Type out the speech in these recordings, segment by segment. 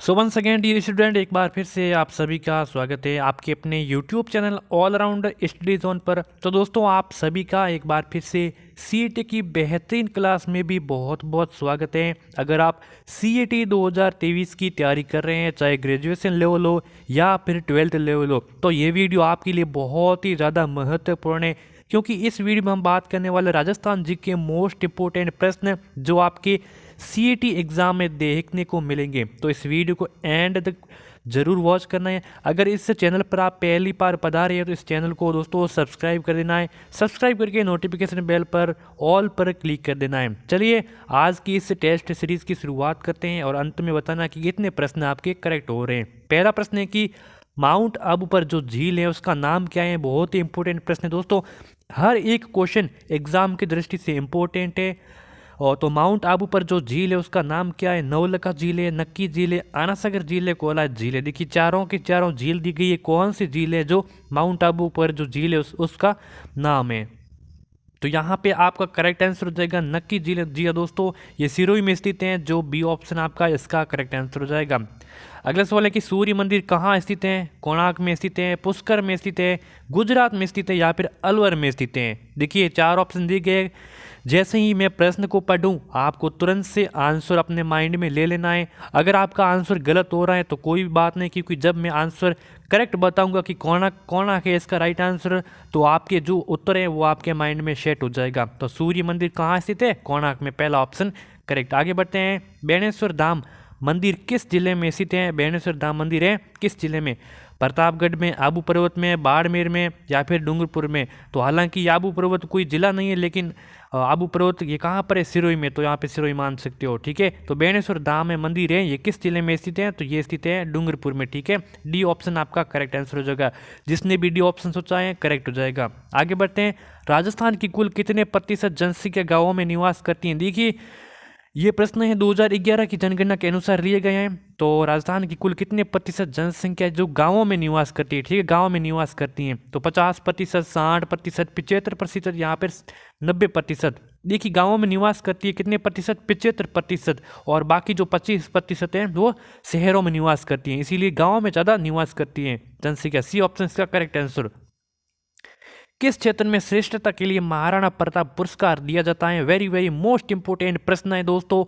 सो once again dear student, एक बार फिर से आप सभी का स्वागत है आपके अपने YouTube channel all around study zone पर। तो दोस्तों, आप सभी का एक बार फिर से सीईटी की बेहतरीन क्लास में भी बहुत बहुत स्वागत है। अगर आप सीईटी 2023 की तैयारी कर रहे हैं, चाहे ग्रेजुएशन लेवल हो या फिर 12th लेवल हो, तो ये वीडियो आपके लिए बहुत ही ज़्यादा महत्वपूर्ण है, क्योंकि इस वीडियो में हम बात करने वाले राजस्थान जी के मोस्ट इंपोर्टेंट प्रश्न जो आपके सीईटी एग्ज़ाम में देखने को मिलेंगे। तो इस वीडियो को एंड तक जरूर वॉच करना है। अगर इस चैनल पर आप पहली बार पधारे हैं तो इस चैनल को दोस्तों सब्सक्राइब कर देना है। सब्सक्राइब करके नोटिफिकेशन बेल पर ऑल पर क्लिक कर देना है। चलिए आज की इस टेस्ट सीरीज की शुरुआत करते हैं और अंत में बताना कि कितने प्रश्न आपके करेक्ट हो रहे हैं। पहला प्रश्न है कि माउंट आबू पर जो झील है उसका नाम क्या है। बहुत ही इंपॉर्टेंट प्रश्न है दोस्तों, हर एक क्वेश्चन एग्जाम की दृष्टि से इंपॉर्टेंट है। और तो माउंट आबू पर जो झील है उसका नाम क्या है। नवलखा झील है, नक्की झील है, आनासागर झील है, कोलाज झील है। देखिए चारों की चारों झील दी गई है। कौन सी झील है जो माउंट आबू पर जो झील है उसका नाम है। तो यहाँ पे आपका करेक्ट आंसर हो जाएगा नक्की झील। जी हाँ दोस्तों, ये सिरोही में स्थित है, जो बी ऑप्शन आपका इसका करेक्ट आंसर हो जाएगा। अगला सवाल है कि सूर्य मंदिर कहाँ स्थित है। कोणार्क में स्थित है, पुष्कर में स्थित है, गुजरात में स्थित है या फिर अलवर में स्थित है। देखिए चार ऑप्शन दिए गए। जैसे ही मैं प्रश्न को पढ़ूं आपको तुरंत से आंसर अपने माइंड में ले लेना है। अगर आपका आंसर गलत हो रहा है तो कोई बात नहीं, क्योंकि जब मैं आंसर करेक्ट बताऊंगा कि कोणार्क है इसका राइट आंसर, तो आपके जो उत्तर है वो आपके माइंड में सेट हो जाएगा। तो सूर्य मंदिर कहाँ स्थित है, कोणार्क में, पहला ऑप्शन करेक्ट। आगे बढ़ते हैं। बेणेश्वर धाम मंदिर किस जिले में स्थित है। बेणेश्वर धाम मंदिर है किस जिले में। प्रतापगढ़ में, आबू पर्वत में, बाड़मेर में या फिर डूंगरपुर में। तो हालांकि आबू पर्वत कोई जिला नहीं है, लेकिन आबू पर्वत ये कहाँ पर है, सिरोही में, तो यहाँ पे सिरोही मान सकते हो। ठीक है, तो बेणेश्वर धाम में मंदिर है, ये किस जिले में स्थित है, तो ये स्थित है डूंगरपुर में। ठीक है, डी ऑप्शन आपका करेक्ट आंसर हो जाएगा। जिसने भी डी ऑप्शन सोचा है करेक्ट हो जाएगा। आगे बढ़ते हैं। राजस्थान की कुल कितने प्रतिशत जनसंख्या गाँवों में निवास करती है। देखिए ये प्रश्न है 2011 की जनगणना के अनुसार लिए गए हैं। तो राजस्थान की कुल कितने प्रतिशत जनसंख्या जो गांवों में निवास करती है। ठीक है, गांव में निवास करती हैं। तो 50%, 60%, 75%, यहाँ पर 90%। देखिए गांवों में निवास करती है कितने प्रतिशत, 75%। और बाकी जो 25% है वो शहरों में निवास करती हैं, इसीलिए गाँव में ज़्यादा निवास करती हैं जनसंख्या। सी ऑप्शन इसका करेक्ट आंसर। किस क्षेत्र में श्रेष्ठता के लिए महाराणा प्रताप पुरस्कार दिया जाता है। वेरी वेरी मोस्ट इंपोर्टेंट प्रश्न है दोस्तों,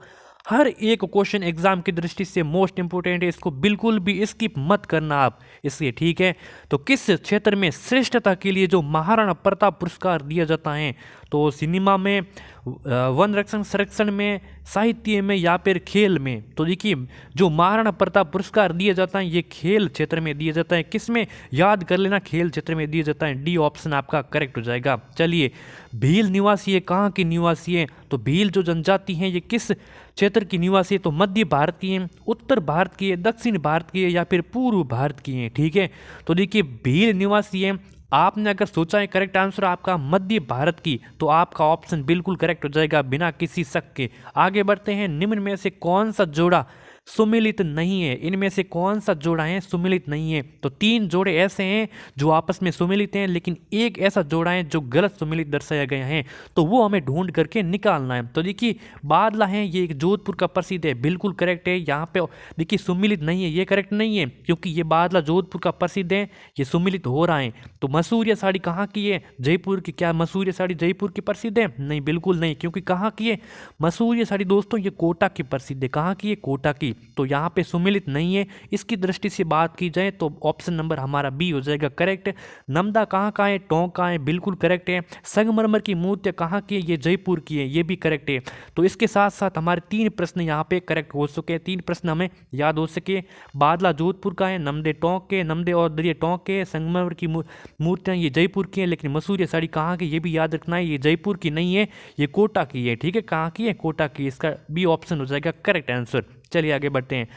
हर एक क्वेश्चन एग्जाम की दृष्टि से मोस्ट इंपोर्टेंट है, इसको बिल्कुल भी स्किप मत करना आप इसलिए। ठीक है, तो किस क्षेत्र में श्रेष्ठता के लिए जो महाराणा प्रताप पुरस्कार दिया जाता है, तो सिनेमा में, वन रक्षण संरक्षण में, साहित्य में या फिर खेल में। तो देखिए जो महाराणा प्रताप पुरस्कार दिया जाता है ये खेल क्षेत्र में दिया जाता है। किस में, याद कर लेना, खेल क्षेत्र में दिया जाता है। डी ऑप्शन आपका करेक्ट हो जाएगा। चलिए, भील निवासी है, कहाँ की निवासी है, तो भील जो जनजाति है ये किस क्षेत्र की निवासी है, तो मध्य भारत की है, उत्तर भारत की है, दक्षिण भारत की है या फिर पूर्व भारत की है। ठीक है, तो देखिए भील निवासी है। आपने अगर सोचा है करेक्ट आंसर आपका मध्य भारत की, तो आपका ऑप्शन बिल्कुल करेक्ट हो जाएगा बिना किसी शक के। आगे बढ़ते हैं। निम्न में से कौन सा जोड़ा सुमिलित नहीं है। इनमें से कौन सा जोड़ा है सुमिलित नहीं है। तो 3 जोड़े ऐसे हैं जो आपस में सुमिलित हैं, लेकिन एक ऐसा जोड़ा है जो गलत सुमिलित दर्शाया गया है, तो वो हमें ढूंढ करके निकालना है। तो देखिए बादला है, ये एक जोधपुर का प्रसिद्ध है, बिल्कुल करेक्ट है। यहाँ पे देखिए सुमिलित नहीं है, ये करेक्ट नहीं है, क्योंकि ये बादला जोधपुर का प्रसिद्ध है, ये सुमिलित हो रहा है। तो मसूरिया साड़ी कहाँ की है, जयपुर की। क्या मसूरिया साड़ी जयपुर की प्रसिद्ध है, नहीं बिल्कुल नहीं, क्योंकि कहाँ की है मसूरिया साड़ी दोस्तों, ये कोटा की प्रसिद्ध है। कहाँ की है, कोटा की। तो यहाँ पे सुमिलित नहीं है। इसकी दृष्टि से बात की जाए तो ऑप्शन नंबर हमारा बी हो जाएगा करेक्ट। नमदा कहाँ का है, टोंक का है, बिल्कुल करेक्ट है। संगमरमर की मूर्तियाँ कहाँ की है, ये जयपुर की है, ये भी करेक्ट है। तो इसके साथ साथ हमारे 3 प्रश्न यहाँ पे करेक्ट हो सके, 3 प्रश्न हमें याद हो सके। बादला जोधपुर का है, नमदे टोंक के, नमदे और दरिया टोंक के, संगमरमर की मूर्तियाँ ये जयपुर की हैं, लेकिन मसूरिया साड़ी कहाँ की, ये भी याद रखना है, ये जयपुर की नहीं है, ये कोटा की है। ठीक है, कहाँ की है, कोटा की। इसका बी ऑप्शन हो जाएगा करेक्ट आंसर। चलिए आगे बढ़ते हैं।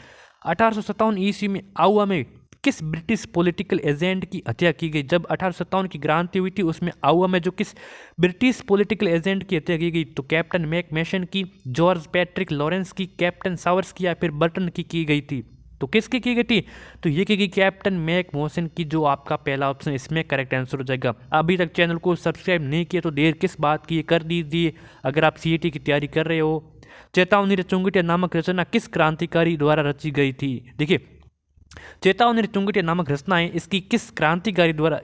1857 ईस्वी में आउवा में किस ब्रिटिश पॉलिटिकल एजेंट की हत्या की गई। जब 1857 की क्रांति हुई थी उसमें आउवा में जो किस ब्रिटिश पॉलिटिकल एजेंट की हत्या की गई, तो कैप्टन मैक मैशन की, जॉर्ज पैट्रिक लॉरेंस की, कैप्टन सावर्स की या फिर बर्टन की गई थी। तो किसकी की गई थी, तो ये की गई कैप्टन मैक मोशन की, जो आपका पहला ऑप्शन इसमें करेक्ट आंसर हो जाएगा। अभी तक चैनल को सब्सक्राइब नहीं किया तो देर किस बात की, कर दीजिए। अगर आप सीईटी की तैयारी कर रहे हो चेतावनी रे चुंगटिया नामक रचना किस क्रांतिकारी द्वारा रची गई थी? देखिए, चेतावनी रे चुंगटिया नामक रचना है, इसकी किस क्रांतिकारी द्वारा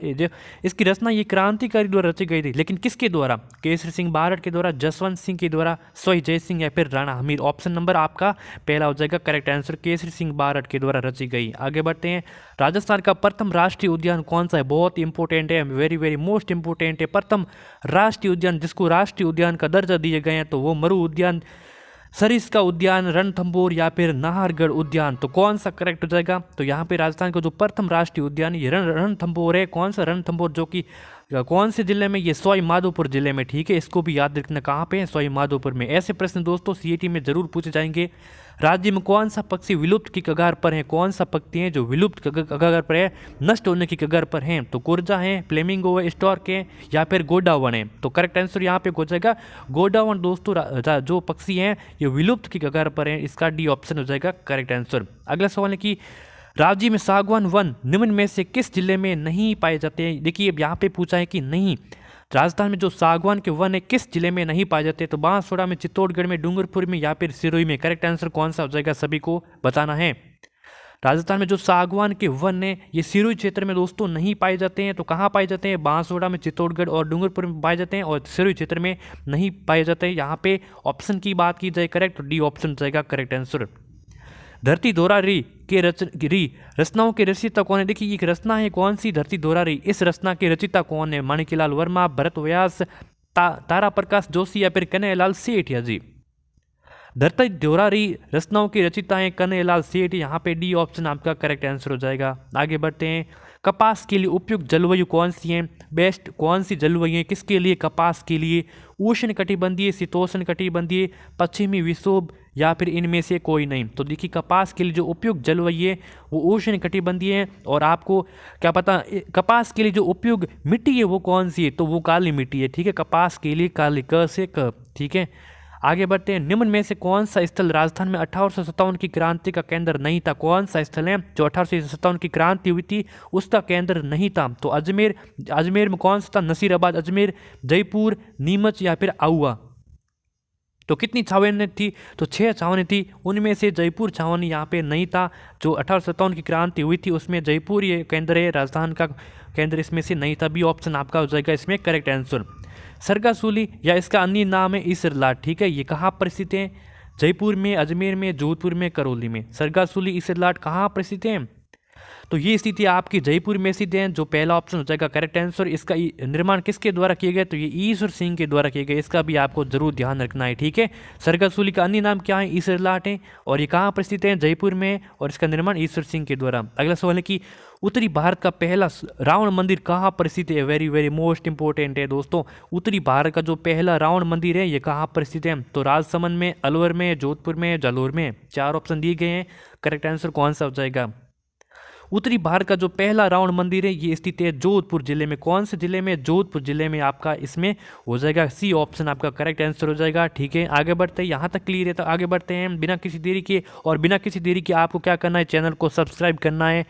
इसकी रचना ये क्रांतिकारी द्वारा रची गई थी, लेकिन किसके द्वारा? केसरी सिंह बारड के द्वारा, जसवंत सिंह के द्वारा, सोई जय सिंह या फिर राणा हमीर। ऑप्शन नंबर आपका पहला हो जाएगा करेक्ट आंसर, केसरी सिंह बारड के द्वारा रची गई। आगे बढ़ते हैं, राजस्थान का प्रथम राष्ट्रीय उद्यान कौन सा है? बहुत इंपॉर्टेंट है, वेरी वेरी मोस्ट इंपॉर्टेंट है। प्रथम राष्ट्रीय उद्यान जिसको राष्ट्रीय उद्यान का दर्जा दिए गए हैं तो वो मरु उद्यान, सरिस्का उद्यान, रणथंभौर या फिर नाहरगढ़ उद्यान। तो कौन सा करेक्ट हो जाएगा? तो यहाँ पे राजस्थान का जो प्रथम राष्ट्रीय उद्यान ये रणथंभौर है। कौन सा? रणथंभौर, जो कि कौन से जिले में? ये सवाई माधोपुर जिले में। ठीक है, इसको भी याद रखना, कहाँ पे है? सवाई माधोपुर में। ऐसे प्रश्न दोस्तों सीईटी में जरूर पूछे जाएंगे। राज्य में कौन सा पक्षी विलुप्त की कगार पर है? कौन सा पक्षी है जो विलुप्त कगार पर है, नष्ट होने की कगार पर है? तो कुर्जा है, फ्लेमिंगो है, स्टॉर्क है या फिर गोडावन है? तो करेक्ट आंसर यहाँ पे हो जाएगा गोडावन दोस्तों। जो पक्षी हैं ये विलुप्त की कगार पर है, इसका डी ऑप्शन हो जाएगा करेक्ट आंसर। अगला सवाल है कि राज्य में सागवान वन निम्न में से किस जिले में नहीं पाए जाते हैं? देखिए अब यहाँ पे पूछा है कि नहीं, राजस्थान में जो सागवान के वन है किस जिले में नहीं पाए जाते? तो बांसवाड़ा में, चित्तौड़गढ़ में, डूंगरपुर में या फिर सिरोही में? करेक्ट आंसर कौन सा हो जाएगा सभी को बताना है। राजस्थान में जो सागवान के वन है ये सिरोही क्षेत्र में दोस्तों नहीं पाए जाते हैं। तो कहाँ पाए जाते हैं? बांसवाड़ा में, चित्तौड़गढ़ और डूंगरपुर में पाए जाते हैं, और सिरोही क्षेत्र में नहीं पाए जाते हैं। यहाँ पे ऑप्शन की बात की जाए करेक्ट, डी ऑप्शन हो जाएगा करेक्ट आंसर। धरती धोरा री के रचनाओं के रचयिता कौन है? देखिए एक रचना है, कौन सी? धरती धोरा री। इस रचना के रचयिता कौन है? माणिक्यलाल वर्मा, भरत व्यास, तारा प्रकाश जोशी या फिर कन्हैयालाल सेठिया जी? धरती धोरा री रचनाओं के रचयिता हैं कन्हैयालाल सेठ। यहाँ पे डी ऑप्शन आपका करेक्ट आंसर हो जाएगा। आगे बढ़ते हैं, कपास के लिए उपयुक्त जलवायु कौन सी है? बेस्ट कौन सी जलवायु है किसके लिए? कपास के लिए। उष्ण कटिबंधीय, शीतोष्ण कटिबंधीय, पश्चिमी विक्षोभ या फिर इनमें से कोई नहीं? तो देखिए कपास के लिए जो उपयुक्त जलवायु है वो उष्ण कटिबंधीय है। और आपको क्या पता कपास के लिए जो उपयुक्त मिट्टी है वो कौन सी है? तो वो काली मिट्टी है। ठीक है, कपास के लिए काली, क से क। ठीक है, आगे बढ़ते हैं, निम्न में से कौन सा स्थल राजस्थान में 1857 की क्रांति का केंद्र नहीं था? कौन सा स्थल है जो 1857 की क्रांति हुई थी उसका केंद्र नहीं था? तो अजमेर। अजमेर में कौन सा था? नसीराबाद, अजमेर, जयपुर, नीमच या फिर आहुआ? तो कितनी छावनी थी? तो 6 छावनी थी, उनमें से जयपुर छावनी यहाँ पे नहीं था। जो 1857 की क्रांति हुई थी उसमें जयपुर ये केंद्र है, राजस्थान का केंद्र इसमें से नहीं था। बी ऑप्शन आपका हो जाएगा इसमें करेक्ट आंसर। सरगासूली या इसका अन्य नाम है ईसरलाट। ठीक है, ये कहाँ पर स्थित है? जयपुर में, अजमेर में, जोधपुर में, करौली में। सरगासूली, ईसरलाट कहाँ पर स्थित है? तो ये स्थिति आपकी जयपुर में स्थित है, जो पहला ऑप्शन हो जाएगा करेक्ट आंसर। इसका निर्माण किसके द्वारा किया गया? तो ये ईश्वर सिंह के द्वारा किया गया। इसका भी आपको जरूर ध्यान रखना है। ठीक है, सरगासूली का अन्य नाम क्या है? ईसरलाट है, और ये कहाँ पर स्थित है? जयपुर में, और इसका निर्माण ईश्वर सिंह के द्वारा। अगला सवाल है कि उत्तरी भारत का पहला रावण मंदिर कहाँ पर स्थित है? वेरी वेरी मोस्ट इंपॉर्टेंट है दोस्तों। उत्तरी भारत का जो पहला रावण मंदिर है ये कहाँ पर स्थित है? तो राजसमंद में, अलवर में, जोधपुर में, जालोर में। 4 ऑप्शन दिए गए हैं, करेक्ट आंसर कौन सा हो जाएगा? उत्तरी भारत का जो पहला रावण मंदिर है ये स्थित है जोधपुर जिले में। कौन से जिले में? जोधपुर जिले में आपका इसमें हो जाएगा सी ऑप्शन आपका करेक्ट आंसर हो जाएगा। ठीक है, आगे बढ़ते हैं, यहाँ तक क्लियर है। तो आगे बढ़ते हैं बिना किसी देरी के, और बिना किसी देरी के आपको क्या करना है? चैनल को सब्सक्राइब करना है।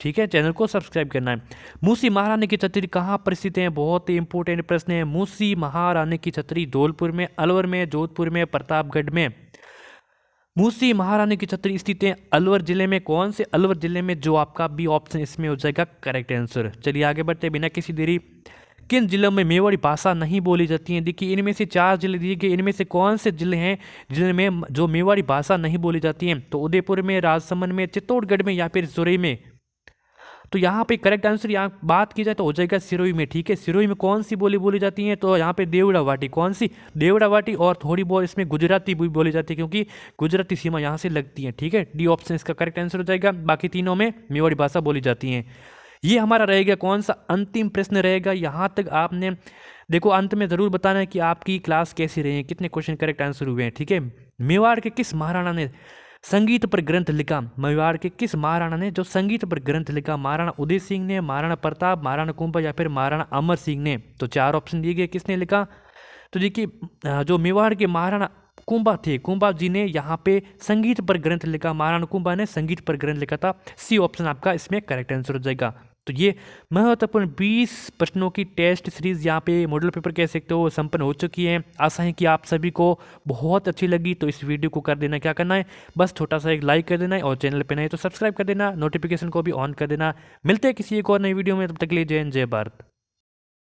ठीक है, चैनल को सब्सक्राइब करना है। मूसी महारानी की छतरी कहाँ पर स्थित है? बहुत ही इंपॉर्टेंट प्रश्न है। मूसी महारानी की छतरी धौलपुर में, अलवर में, जोधपुर में, प्रतापगढ़ में। मूसी महारानी की छतरी स्थित है अलवर जिले में। कौन से? अलवर जिले में, जो आपका बी ऑप्शन इसमें हो जाएगा करेक्ट आंसर। चलिए आगे बढ़ते हैं बिना किसी देरी। किन जिलों में मेवाड़ी भाषा नहीं बोली जाती है? देखिए इनमें से 4 जिले दिए गए, इनमें से कौन से जिले हैं जिनमें जो मेवाड़ी भाषा नहीं बोली जाती है? तो उदयपुर में, राजसमंद में, चित्तौड़गढ़ में या फिर सिरोही में? तो यहाँ पे करेक्ट आंसर यहाँ बात की जाए तो हो जाएगा सिरोही में। ठीक है, सिरोही में कौन सी बोली बोली जाती है? तो यहाँ पे देवड़ा वाटी। कौन सी? देवड़ा वाटी, और थोड़ी बहुत इसमें गुजराती भी बोली जाती है क्योंकि गुजराती सीमा यहाँ से लगती है। ठीक है, डी ऑप्शन इसका करेक्ट आंसर हो जाएगा। बाकी तीनों में मेवाड़ी भाषा बोली जाती है। ये हमारा रहेगा कौन सा? अंतिम प्रश्न रहेगा। यहाँ तक आपने देखो अंत में ज़रूर बताना है कि आपकी क्लास कैसी रही है, कितने क्वेश्चन करेक्ट आंसर हुए हैं। ठीक है, मेवाड़ के किस महाराणा ने संगीत पर ग्रंथ लिखा? मेवाड़ के किस महाराणा ने जो संगीत पर ग्रंथ लिखा? महाराणा उदय सिंह ने, महाराणा प्रताप, महाराणा कुंभा या फिर महाराणा अमर सिंह ने? तो 4 ऑप्शन दिए गए, किसने लिखा? तो देखिए जो मेवाड़ के महाराणा कुंभा थे, कुंभा जी ने यहाँ पे संगीत पर ग्रंथ लिखा। महाराणा कुंभा ने संगीत पर ग्रंथ लिखा था। सी ऑप्शन आपका इसमें करेक्ट आंसर हो जाएगा। तो ये महत्वपूर्ण 20 प्रश्नों की टेस्ट सीरीज़ यहाँ पे मॉडल पेपर कह सकते हो संपन्न हो चुकी है। आशा है कि आप सभी को बहुत अच्छी लगी। तो इस वीडियो को कर देना, क्या करना है, बस छोटा सा एक लाइक कर देना है और चैनल पे नए तो सब्सक्राइब कर देना, नोटिफिकेशन को भी ऑन कर देना। मिलते हैं किसी एक और नई वीडियो में, तब तक के लिए जय हिंद जय भारत।